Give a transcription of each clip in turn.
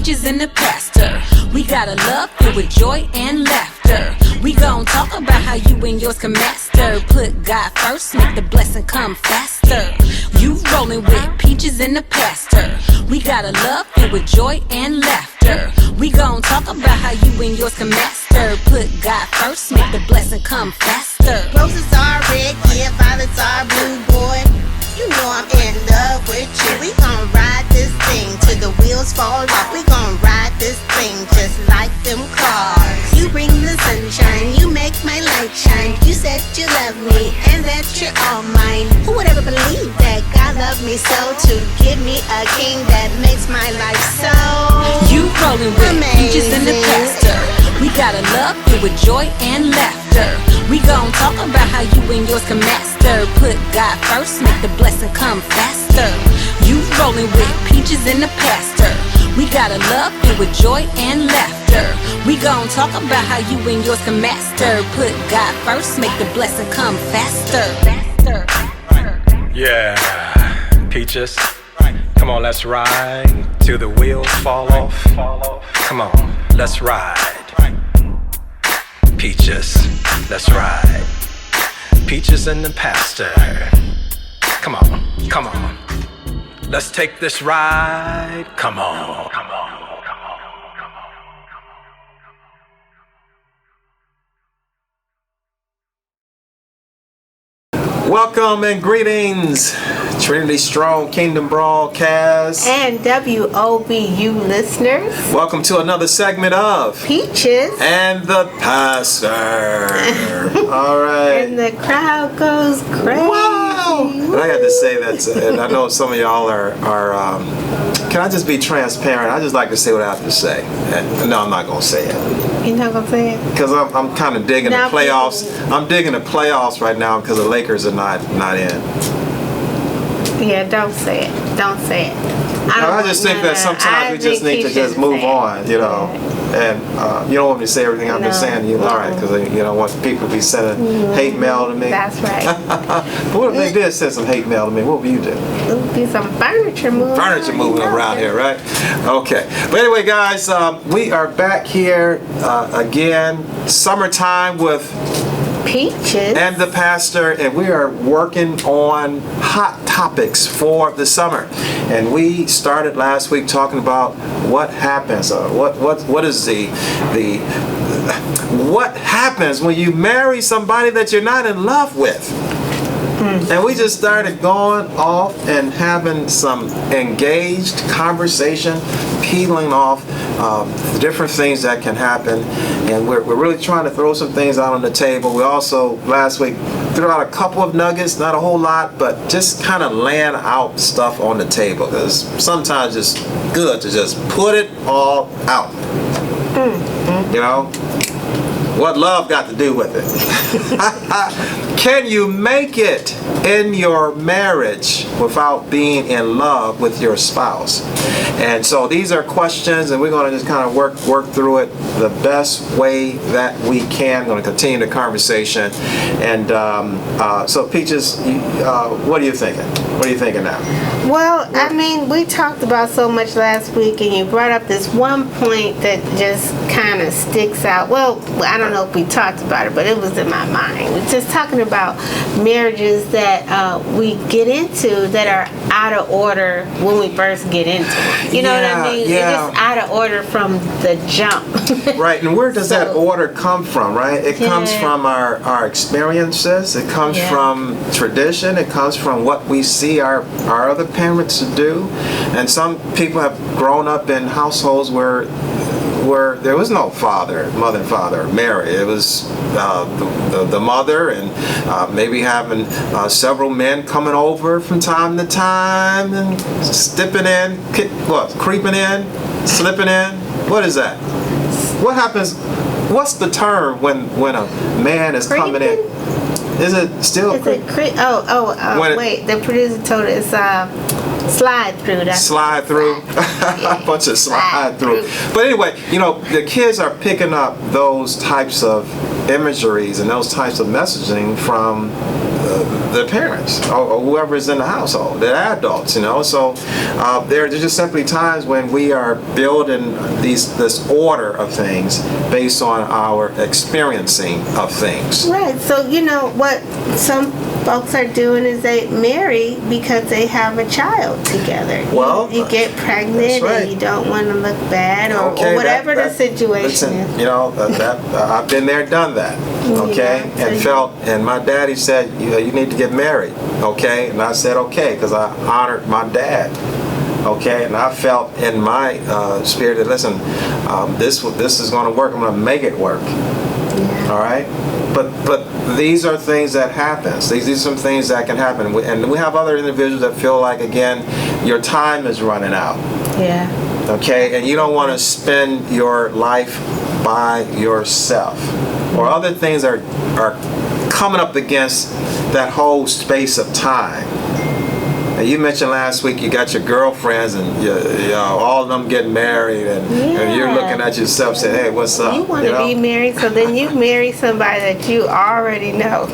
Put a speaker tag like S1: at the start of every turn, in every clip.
S1: peaches and the pastor. We got a love filled with joy and laughter. We gon' talk about how you and yours can master. Put God first, make the blessing come faster. You rollin' with peaches and the pastor. We got a love filled with joy and laughter. We gon' talk about how you and yours can master. Put God first, make the blessing come faster.
S2: Roses are red, yeah, violets are blue, boy. You know I'm in love with you. We gon' ride this thing till the wheels fall off. We gon' ride this thing just like them cars. You bring the sunshine, you make my light shine. You said you love me and that you're all mine. Who would ever believe that God loved me so to give me a king that makes my life so
S1: You rollin' with peaches and the pastor. We got a love filled with joy and laughter. We gon' talk about how you and yours can master. Put God first, make the blessing come faster. You rollin' with peaches and the pastor. We got a love filled with joy and laughter. We gon' talk about how you and yours can master. Put God first, make the blessing come faster.
S3: Yeah, peaches. Come on, let's ride till the wheels fall off. Come on, let's ride. Peaches, let's ride. Peaches and the pastor. Come on, come on. Let's take this ride. Come on, come on. Welcome and greetings, TrinityStrong Kingdom Broadcast
S2: and WOBU listeners.
S3: Welcome to another segment of
S2: Peaches
S3: and the Pastor. All right.
S2: And the crowd goes crazy.
S3: Wow. And I got to say that, and I know some of y'all are can I just be transparent? I just like to say what I have to say. And no, I'm not going to say it.
S2: You're not going to say it?
S3: Because I'm kind of digging
S2: now
S3: the playoffs. I'm digging the playoffs right now because the Lakers are not in.
S2: Yeah, don't say it. Don't say it.
S3: I just think that sometimes we just need to just move on, you know. And you don't want me to say everything I've been saying to you, all right? Because you don't want people to be sending hate mail to me.
S2: That's right.
S3: But what if they did send some hate mail to me? What would you do?
S2: It would be some furniture moving.
S3: Furniture moving around here, right? Okay. But anyway, guys, we are back here again. Summertime with
S2: Peaches
S3: and the Pastor, and we are working on hot topics for the summer. And we started last week talking about what happens, what is what happens when you marry somebody that you're not in love with. And we just started going off and having some engaged conversation, peeling off different things that can happen. And we're really trying to throw some things out on the table. We also, last week, threw out a couple of nuggets, not a whole lot, but just kind of laying out stuff on the table. Because sometimes it's good to just put it all out. You know? What love got to do with it? Can you make it in your marriage without being in love with your spouse? And so these are questions, and we're going to just kind of work through it the best way that we can. I'm going to continue the conversation. And so, Peaches, what are you thinking? What are you thinking now?
S2: Well, I mean, we talked about so much last week, and you brought up this one point that just kind of sticks out. Well, I don't know if we talked about it, but it was in my mind. We're just talking about marriages that we get into that are out of order when we first get into it. You know what I mean?
S3: Yeah.
S2: It's just out of order from the jump.
S3: Right, and where does that order come from, right? It comes from our experiences. It comes from tradition. It comes from what we see our other parents do. And some people have grown up in households where there was no mother and father married. It was the mother and maybe having several men coming over from time to time and stepping in, creeping in, slipping in. What is that? What happens? What's the term when a man is coming in? Is it still? Wait. The producer told us slide through. Slide through. A bunch of slide through. But anyway, you know, the kids are picking up those types of imageries and those types of messaging from the parents or whoever is in the household, the adults, So there are just simply times when we are building this order of things based on our experiencing of things.
S2: Right. So what some folks are doing is they marry because they have a child together.
S3: Well,
S2: you get pregnant
S3: right.
S2: and you don't want to look bad or whatever the situation is.
S3: I've been there, done that. Okay, and my daddy said, you need to get married. Okay, and I said okay because I honored my dad. Okay, and I felt in my spirit that listen, this is going to work. I'm going to make it work.
S2: Yeah.
S3: All right, but these are things that happen. These are some things that can happen, and we have other individuals that feel like again, your time is running out.
S2: Yeah.
S3: Okay, and you don't want to spend your life by yourself, or other things are coming up against that whole space of time. And you mentioned last week you got your girlfriends and all of them getting married, and you're looking at yourself saying, hey, what's up?
S2: You want to be married, so then you marry somebody that you already know.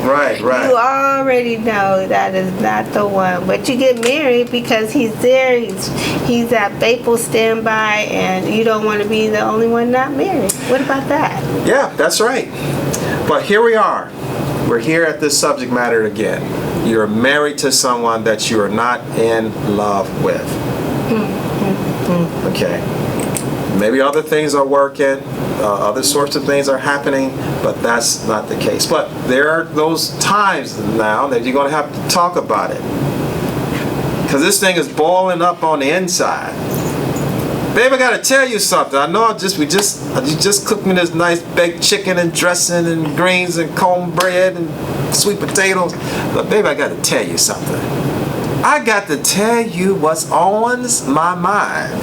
S3: Right.
S2: You already know that is not the one, but you get married because he's there, he's at Maple standby, and you don't want to be the only one not married. What about that?
S3: Yeah, that's right. But here we are. We're here at this subject matter again. You're married to someone that you are not in love with. Okay. Maybe other things are working, other sorts of things are happening, but that's not the case. But there are those times now that you're going to have to talk about it. Because this thing is boiling up on the inside. Babe, I gotta tell you something. I know you just cooked me this nice baked chicken and dressing and greens and cornbread and sweet potatoes. But babe, I gotta tell you something. I got to tell you what's on my mind.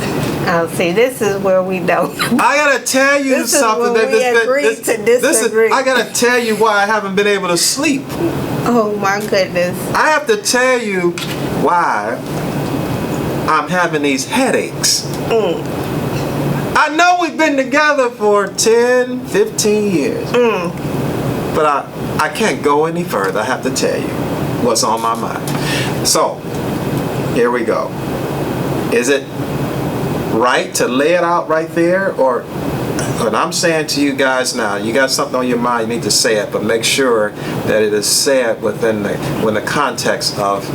S2: Oh, see, this is where we don't.
S3: I gotta tell you
S2: This is
S3: something.
S2: when we agree to disagree.
S3: I gotta tell you why I haven't been able to sleep.
S2: Oh my goodness.
S3: I have to tell you why I'm having these headaches. I know we've been together for 10, 15 years. But I can't go any further. I have to tell you what's on my mind. So, here we go. Is it right to lay it out right there? Or, and I'm saying to you guys now, you got something on your mind, you need to say it, but make sure that it is said within the context of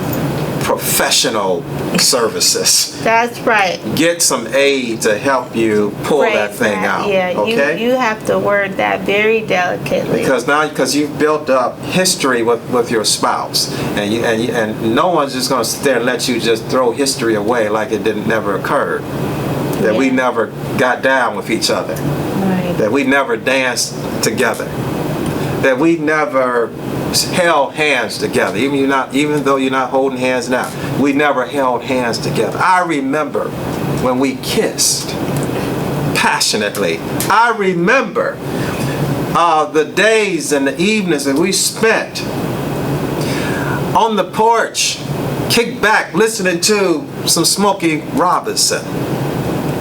S3: professional services.
S2: That's right.
S3: Get some aid to help you pull that thing out.
S2: Yeah,
S3: okay?
S2: you have to word that very delicately.
S3: Because you've built up history with your spouse, and no one's just going to sit there and let you just throw history away like it never occurred. That we never got down with each other.
S2: Right.
S3: That we never danced together. That we never held hands together. Even though you're not holding hands now, we never held hands together. I remember when we kissed passionately. I remember the days and the evenings that we spent on the porch, kicked back, listening to some Smokey Robinson.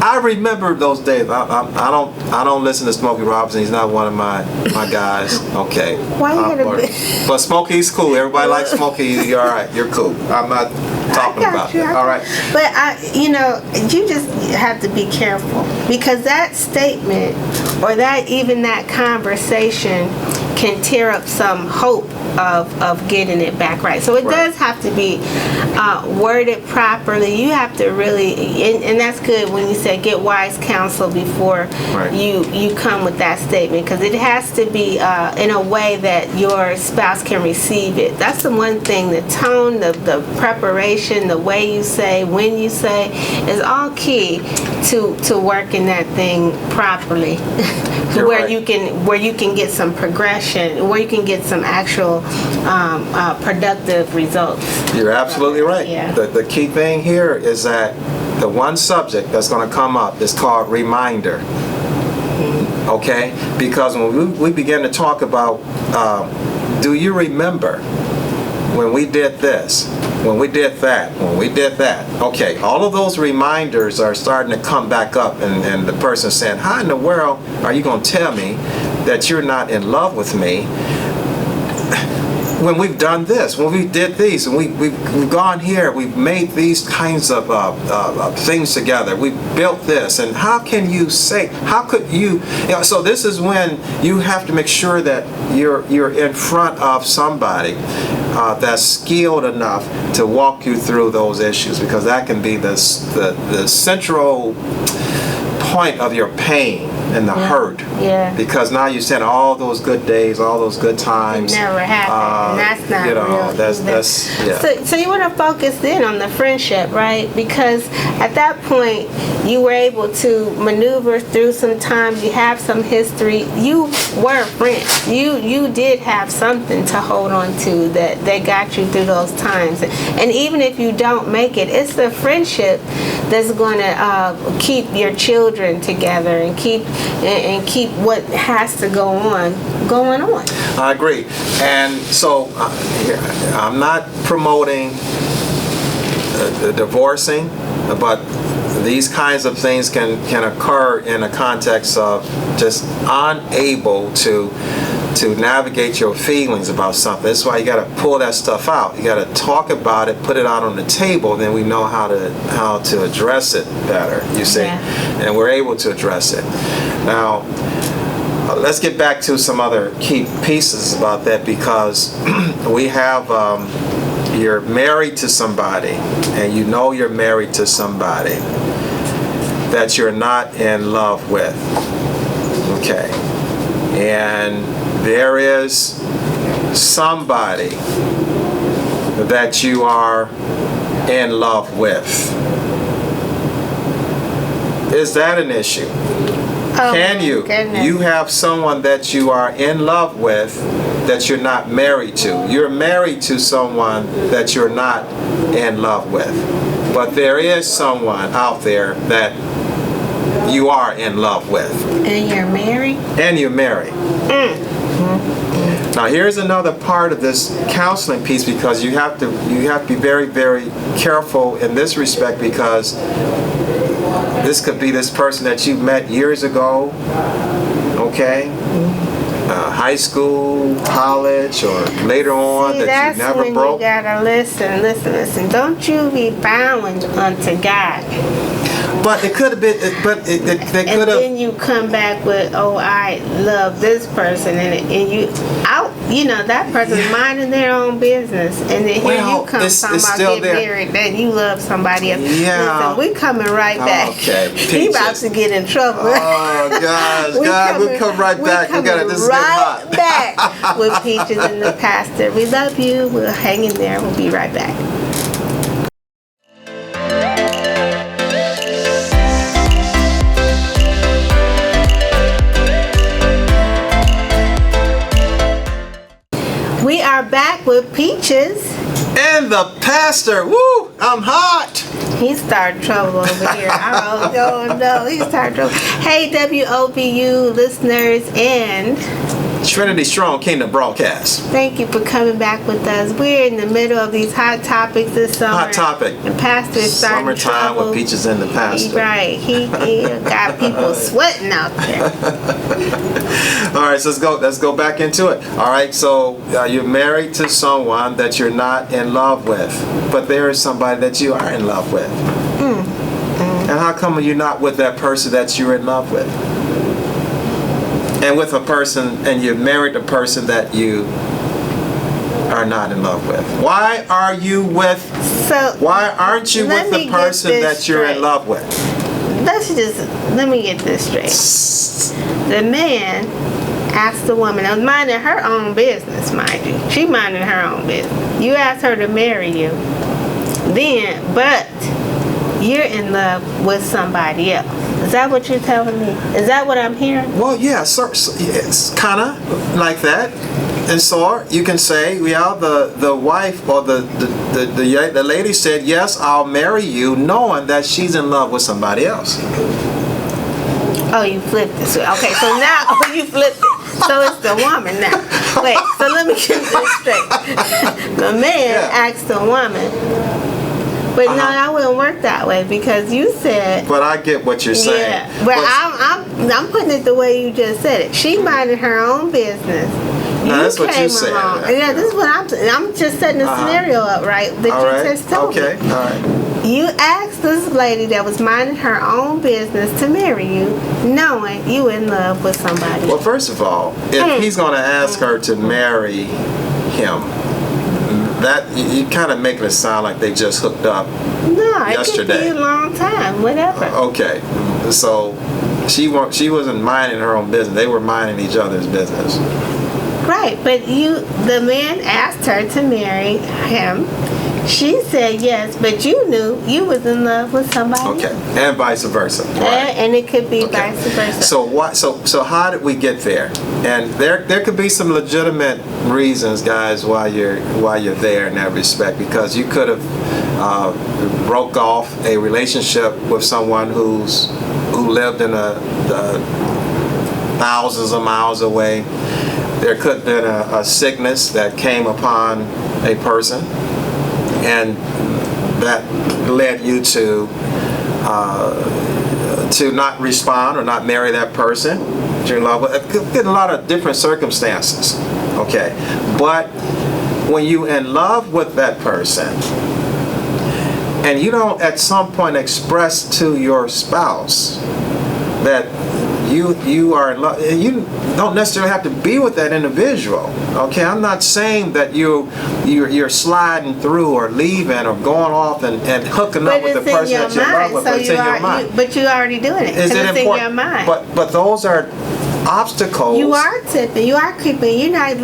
S3: I remember those days. I don't listen to Smokey Robinson. He's not one of my guys. Okay.
S2: Why you gonna be?
S3: But Smokey's cool. Everybody likes Smokey. You're all right. You're cool. I'm not talking about that. All right.
S2: But you just have to be careful, because that statement or that conversation can tear up some hope of getting it back right. So it does have to be worded properly. You have to really, and that's good when you say get wise counsel before you come with that statement, because it has to be in a way that your spouse can receive it. That's the one thing. The tone, the preparation, the way you say, when you say, is all key to working that thing properly. where you can get some progression, where you can get some actual productive results.
S3: You're absolutely right.
S2: Yeah.
S3: The key thing here is that the one subject that's going to come up is called reminder. Okay? Because when we begin to talk about, do you remember when we did this, when we did that, when we did that? Okay, all of those reminders are starting to come back up, and the person saying, how in the world are you going to tell me that you're not in love with me? when we've done this, when we did these, and we've gone here, we've made these kinds of things together, we built this, and how can you say, how could you, so this is when you have to make sure that you're in front of somebody that's skilled enough to walk you through those issues, because that can be the central point of your pain and the hurt.
S4: Yeah.
S3: Because now you spent all those good days, all those good times.
S4: It never happened. And that's not real.
S3: That's yeah.
S4: So you want to focus in on the friendship, right? Because at that point, you were able to maneuver through some times. You have some history. You were friends. You did have something to hold on to that got you through those times. And even if you don't make it, it's the friendship that's going to keep your children together and keep what has to go on going on.
S3: I agree. And so I'm not promoting divorcing, but these kinds of things can occur in a context of just unable to navigate your feelings about something. That's why you got to pull that stuff out. You got to talk about it, put it out on the table, then we know how to address it better, you see.
S4: Yeah.
S3: And we're able to address it. Now, let's get back to some other key pieces about that, because we have, you're married to somebody, and you know you're married to somebody that you're not in love with. Okay. And there is somebody that you are in love with. Is that an issue?
S4: Oh,
S3: Can you?
S4: goodness.
S3: You have someone that you are in love with that you're not married to. You're married to someone that you're not in love with. But there is someone out there that you are in love with.
S4: And you're married?
S3: And you're married. Now here's another part of this counseling piece, because you have to be very, very careful in this respect, because this could be this person that you met years ago, okay? High school, college, or later on that you never
S4: that's when
S3: broke.
S4: you gotta listen. Don't you be bound unto God.
S3: But it could have been, but they
S4: And
S3: could have.
S4: then you come back with, oh, I love this person, and you out, that person's minding their own business, and then here you come talking about getting married, that you love somebody else.
S3: Yeah.
S4: Listen, we coming right back.
S3: Okay,
S4: He about to get in trouble.
S3: Oh gosh, we'll come right back. We got this is getting hot.
S4: Back with Peaches and the pastor. We love you. We'll hang in there. We'll be right back. We are back with Peaches.
S3: And the pastor. Woo! I'm hot.
S4: He started trouble over here. Oh, no. He started trouble. Hey, WOBU listeners and
S3: TrinityStrong Kingdom Broadcast.
S4: thank you for coming back with us. We're in the middle of these hot topics this summer.
S3: Hot topic.
S4: The pastor is starting
S3: Summertime
S4: trouble.
S3: with Peaches and the pastor.
S4: Right. He got people sweating out there.
S3: All right, so let's go back into it. All right, so you're married to someone that you're not in love with, but there is somebody that you are in love with. And how come you're not with that person that you're in love with? And with a person, and you're married a person that you are not in love with. Why aren't you with the person that you're in love with?
S4: Let me get this straight. The man asked the woman, now minding her own business, mind you. She minding her own business. You asked her to marry you. But you're in love with somebody else. Is that what you're telling me? Is that what I'm hearing?
S3: Well, yeah, so it's kind of like that. And so you can say, yeah, the wife or the lady said, yes, I'll marry you, knowing that she's in love with somebody else.
S4: Oh, you flipped it. Okay, so now you flipped it. So it's the woman now. Wait, so let me get this straight. The man asked the woman. But no, that wouldn't work that way, because you said.
S3: But I get what you're saying.
S4: Yeah, but I'm putting it the way you just said it. She minded her own business.
S3: Now, that's what you
S4: came
S3: said.
S4: along. Yeah, this is what I'm just setting the scenario up, right? That
S3: All
S4: you
S3: right.
S4: just told
S3: Okay.
S4: me.
S3: All right.
S4: You asked this lady that was minding her own business to marry you, knowing you in love with somebody.
S3: Well, first of all, if he's going to ask her to marry him, that you kind of making it sound like they just hooked up.
S4: No, it could
S3: yesterday.
S4: be a long time, whatever.
S3: Okay, so she wasn't minding her own business. They were minding each other's business.
S4: Right, but the man asked her to marry him. She said yes, but you knew you was in love with somebody.
S3: Okay, and vice versa. Right.
S4: And it could be
S3: Okay.
S4: vice versa.
S3: So what? So how did we get there? And there could be some legitimate reasons, guys, why you're there in that respect, because you could have broke off a relationship with someone who lived in the thousands of miles away. There could have been a sickness that came upon a person, and that led you to not respond or not marry that person that you're in love with. It could be a lot of different circumstances, okay? But when you're in love with that person, and you don't at some point express to your spouse that you are in love, you don't necessarily have to be with that individual. Okay, I'm not saying that you're sliding through or leaving or going off and hooking up with the person that you're in love with, but it's in your mind.
S4: But you're already doing it.
S3: Is it
S4: it's
S3: important?
S4: in your mind.
S3: But those are obstacles.
S4: You are tipping. You are creeping. You're not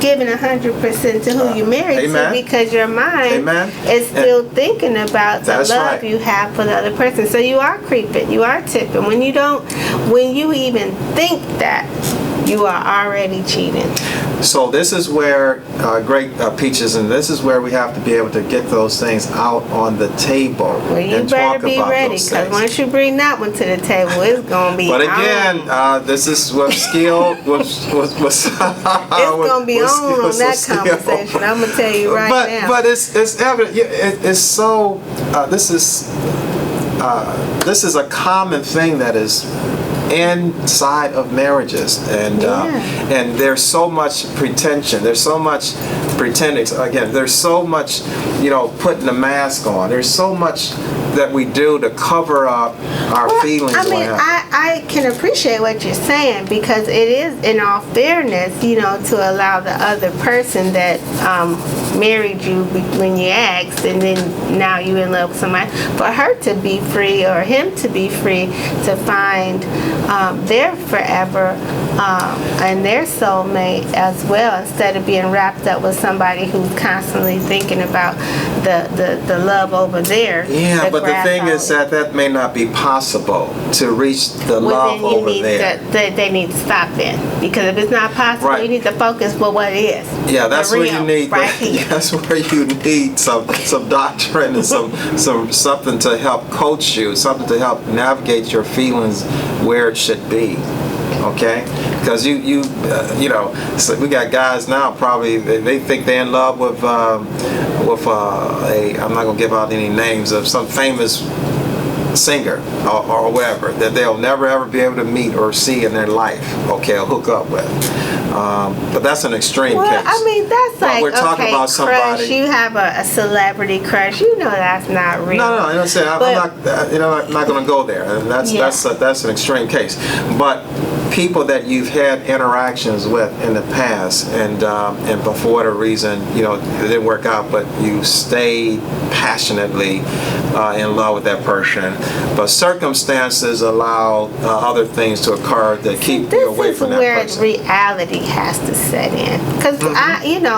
S4: giving 100% to who you married to, because your mind is still thinking about the love you have for the other person. So you are creeping. You are tipping. When you even think that, you are already cheating.
S3: So this is where Peaches, and this is where we have to be able to get those things out on the table and talk about those things.
S4: You better be ready, because once you bring that one to the table, it's gonna be.
S3: But again, this is what skill was. It's
S4: gonna be on that conversation. I'm gonna tell you right now.
S3: But it's evident. It's so. This is a common thing that is inside of marriages, and there's so much pretension, there's so much pretending, again, there's so much putting a mask on, there's so much that we do to cover up our feelings.
S4: I mean, I can appreciate what you're saying, because it is, in all fairness, to allow the other person that married you when you asked, and then now you're in love with somebody, for her to be free or him to be free to find their forever and their soulmate as well, instead of being wrapped up with somebody who's constantly thinking about the love over there.
S3: Yeah, but the thing is that may not be possible to reach the love over there.
S4: They need to stop then, because if it's not possible, you need to focus on what it is.
S3: Yeah, that's where you need.
S4: Right
S3: that's where you need some doctrine and something to help coach you, something to help navigate your feelings where it should be. Okay, because so we got guys now, probably they think they're in love with I'm not gonna give out any names of some famous singer or whatever that they'll never ever be able to meet or see in their life, okay, or hook up with. But that's an extreme case.
S4: I mean, that's
S3: but we're talking about somebody.
S4: Crush, you have a celebrity crush. That's not real.
S3: No, I'm saying I'm not going to go there. And that's an extreme case. But people that you've had interactions with in the past, and but for whatever reason, it didn't work out, but you stayed passionately in love with that person. But circumstances allow other things to occur that keep you away from that person.
S4: This is where reality has to set in, because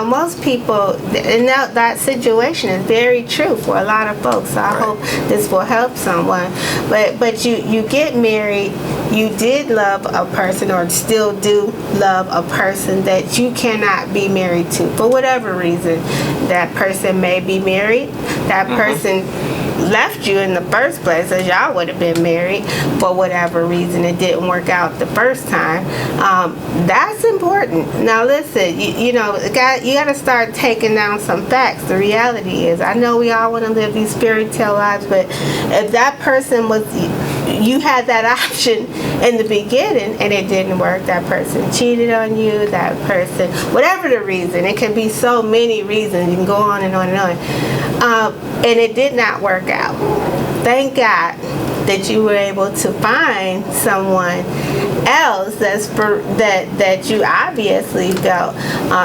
S4: most people in that situation is very true for a lot of folks. So I hope this will help someone. But you get married, you did love a person or still do love a person that you cannot be married to for whatever reason. That person may be married. That person left you in the first place, as y'all would have been married, for whatever reason it didn't work out the first time. That's important. Now listen, you got to start taking down some facts. The reality is, I know we all want to live these fairy tale lives, but if that person was you had that option in the beginning and it didn't work. That person cheated on you, that person, whatever the reason, it can be so many reasons, you can go on and on and on, and it did not work out. Thank God that you were able to find someone else that you obviously felt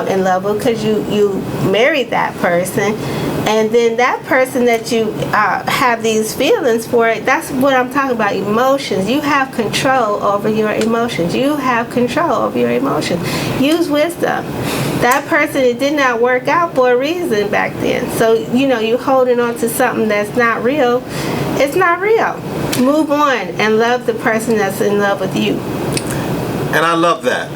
S4: in love with, because you married that person. And then that person that you have these feelings for, that's what I'm talking about, emotions. You have control over your emotions. You have control over your emotions. Use wisdom. That person, it did not work out for a reason back then. So, you holding on to something that's not real. It's not real. Move on and love the person that's in love with you.
S3: And I love that.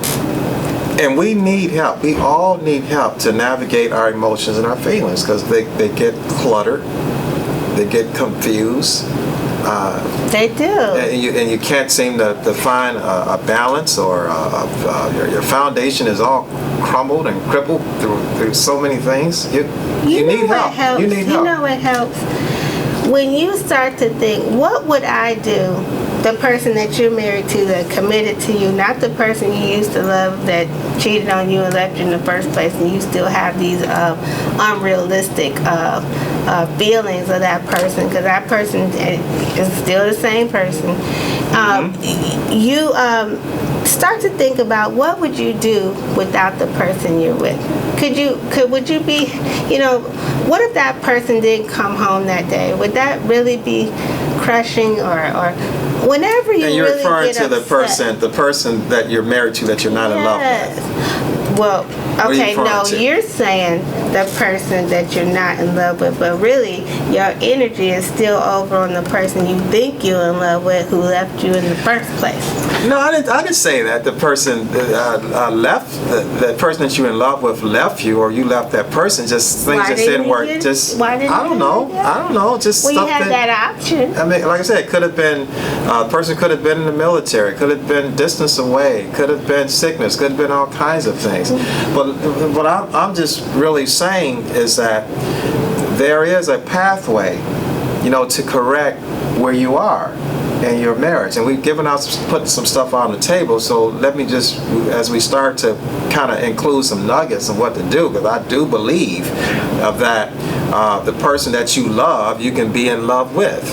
S3: And we need help. We all need help to navigate our emotions and our feelings, because they get cluttered. They get confused.
S4: They do.
S3: And you can't seem to find a balance, or your foundation is all crumbled and crippled through so many things. You need help. You need help.
S4: You know what helps? When you start to think, what would I do? The person that you're married to, that committed to you, not the person you used to love that cheated on you and left you in the first place, and you still have these unrealistic feelings of that person, because that person is still the same person. You start to think about, what would you do without the person you're with? Would you be, what if that person didn't come home that day? Would that really be crushing, or whenever you
S3: and you're
S4: really
S3: referring
S4: get
S3: to
S4: upset,
S3: the person that you're married to, that you're not in love with.
S4: Well, okay, no,
S3: to?
S4: you're saying the person that you're not in love with, but really your energy is still over on the person you think you're in love with, who left you in the first place.
S3: No, I didn't say that. The person left, the person that you're in love with left you, or you left that person. Just things just didn't work. I don't know. Just
S4: well,
S3: stuff
S4: you had that option.
S3: I mean, like I said, it could have been, the person could have been in the military, could have been distance away, could have been sickness, could have been all kinds of things. But what I'm just really saying is that there is a pathway, to correct where you are in your marriage. And we've put some stuff on the table. So let me just, as we start to kind of include some nuggets of what to do, because I do believe that the person that you love, you can be in love with.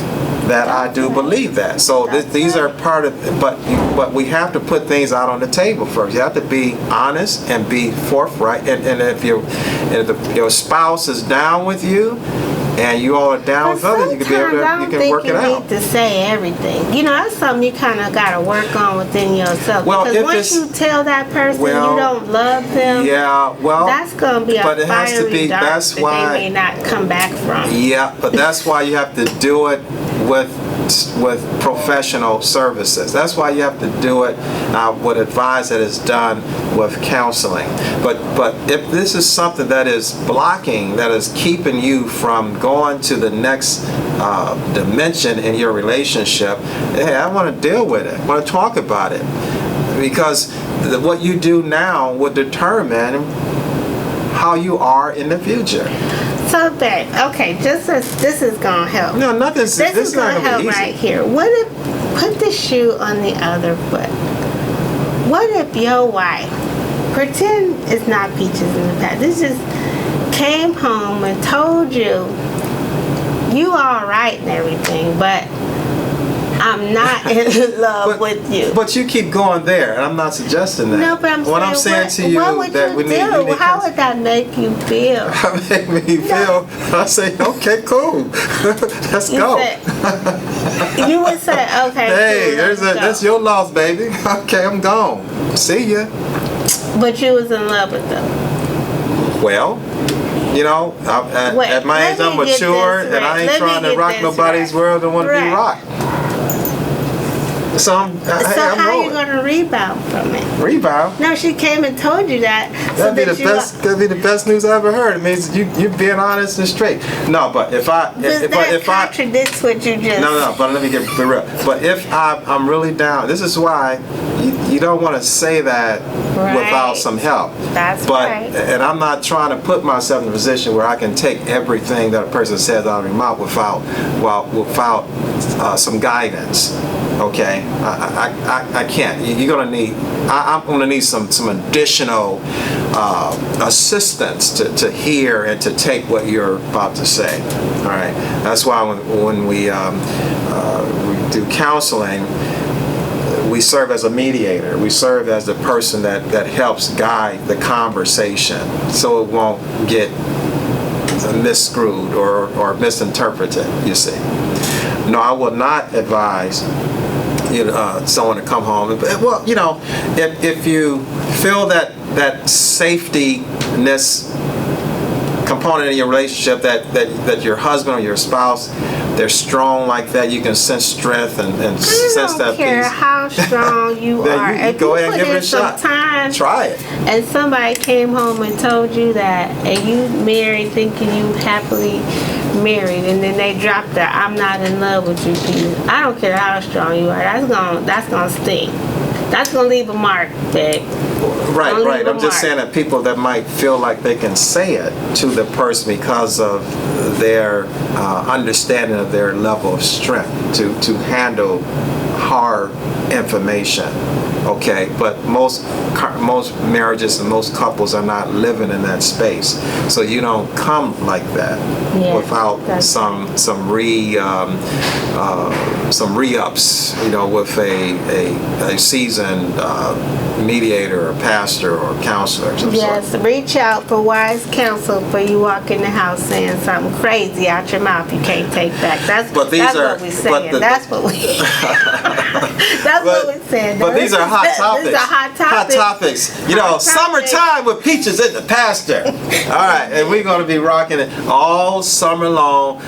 S3: That I do believe that. So these are part of, but we have to put things out on the table first. You have to be honest and be forthright. And if your spouse is down with you, and you all are down with others, you can be able to, you can work it out.
S4: You need to say everything. That's something you kind of got to work on within yourself.
S3: Well,
S4: because once you tell that person you don't love them, that's going to be a fiery dart that they may not come back from.
S3: Yeah, but that's why you have to do it with professional services. That's why you have to do it. I would advise that it's done with counseling. But if this is something that is blocking, that is keeping you from going to the next dimension in your relationship, hey, I want to deal with it. I want to talk about it. Because what you do now will determine how you are in the future.
S4: So, babe, okay, this is gonna help.
S3: No,
S4: this is gonna help right here. What if, put the shoe on the other foot? What if your wife, pretend it's not Peaches in the past, this just came home and told you all right and everything, but I'm not in love with you.
S3: But you keep going there, and I'm not suggesting that.
S4: No, but I'm saying
S3: to you,
S4: what would
S3: that
S4: you
S3: we
S4: do?
S3: need
S4: How would that make you feel?
S3: Make me feel. I say, okay, cool. Let's go.
S4: You would say, okay.
S3: Hey,
S4: cool,
S3: that's your loss, baby. Okay, I'm gone. See ya.
S4: But you was in love with them.
S3: Well, at my age, I'm mature, and I ain't trying to rock nobody's world and want to be rocked. So I'm
S4: how are you
S3: rolling.
S4: going to rebound from it?
S3: Rebound?
S4: No, she came and told you that.
S3: That'd be the best news I ever heard. It means you being honest and straight. No, but if I
S4: contradicts what you just.
S3: No, but let me get real. But if I'm really down, this is why you don't want to say that without some help.
S4: That's
S3: right. And I'm not trying to put myself in a position where I can take everything that a person says out of their mouth without some guidance. Okay, I can't. You're gonna need. I'm gonna need some additional assistance to hear and to take what you're about to say. All right. That's why when we do counseling, we serve as a mediator. We serve as the person that helps guide the conversation, so it won't get misscrewed or misinterpreted. You see. No, I will not advise someone to come home. Well, if you feel that safetyness component in your relationship, that your husband or your spouse, they're strong like that, you can sense strength and sense that peace.
S4: I don't care how strong you are.
S3: You go ahead and give it a shot.
S4: Time,
S3: try it.
S4: And somebody came home and told you that, and you married thinking you happily married, and then they dropped the "I'm not in love with you" piece. I don't care how strong you are. That's gonna sting. That's gonna leave a mark, babe.
S3: Right. I'm just saying that people that might feel like they can say it to the person because of their understanding of their level of strength to handle hard information. Okay, but most marriages and most couples are not living in that space, so you don't come like that without some re-ups, with a seasoned mediator or pastor or counselor of some
S4: Yes,
S3: sort.
S4: reach out for wise counsel before you walk in the house saying something crazy out your mouth you can't take back. That's what we're saying. That's what we're saying.
S3: But these are hot topics.
S4: These are hot topics.
S3: Summertime with peaches in the pasture. All right, and we're going to be rocking it all summer long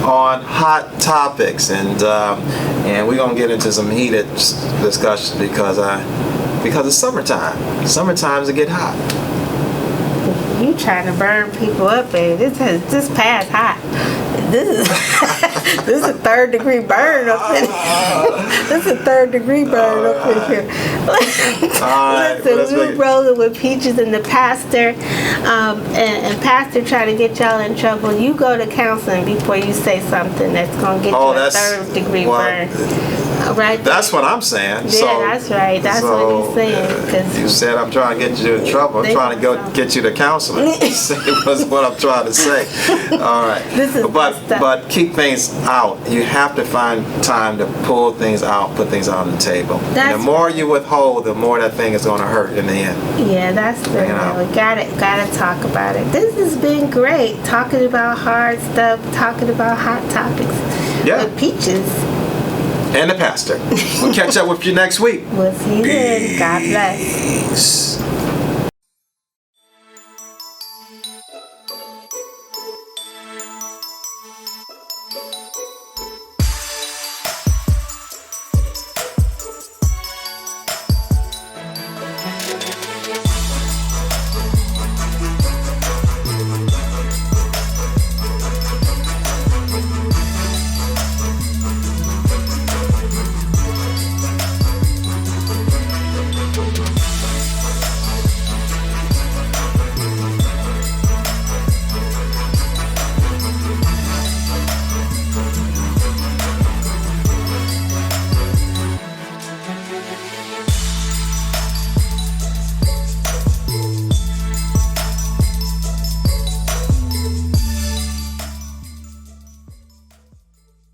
S3: on hot topics, and we're going to get into some heated discussions because it's summertime. Summertimes it get hot.
S4: You trying to burn people up, baby. This past hot. This is this is a 3rd degree burn up in here. This is a 3rd degree burn up in here. Listen, we're rolling with Peaches and the pastor, and pastor trying to get y'all in trouble. You go to counseling before you say something that's gonna get you a 3rd degree burn. Right.
S3: That's what I'm saying.
S4: Yeah, that's right. That's what he's saying. Cause
S3: you said I'm trying to get you in trouble. I'm trying to get you to counseling. That's what I'm trying to say. All right. But keep things out. You have to find time to pull things out, put things out on the table. And the more you withhold, the more that thing is going to hurt in the end.
S4: Yeah, that's the we gotta talk about it. This has been great. Talking about hard stuff, talking about hot topics.
S3: Yeah.
S4: With Peaches.
S3: And the pastor. We'll catch up with you next week.
S4: We'll see you then. God bless.
S3: Peace.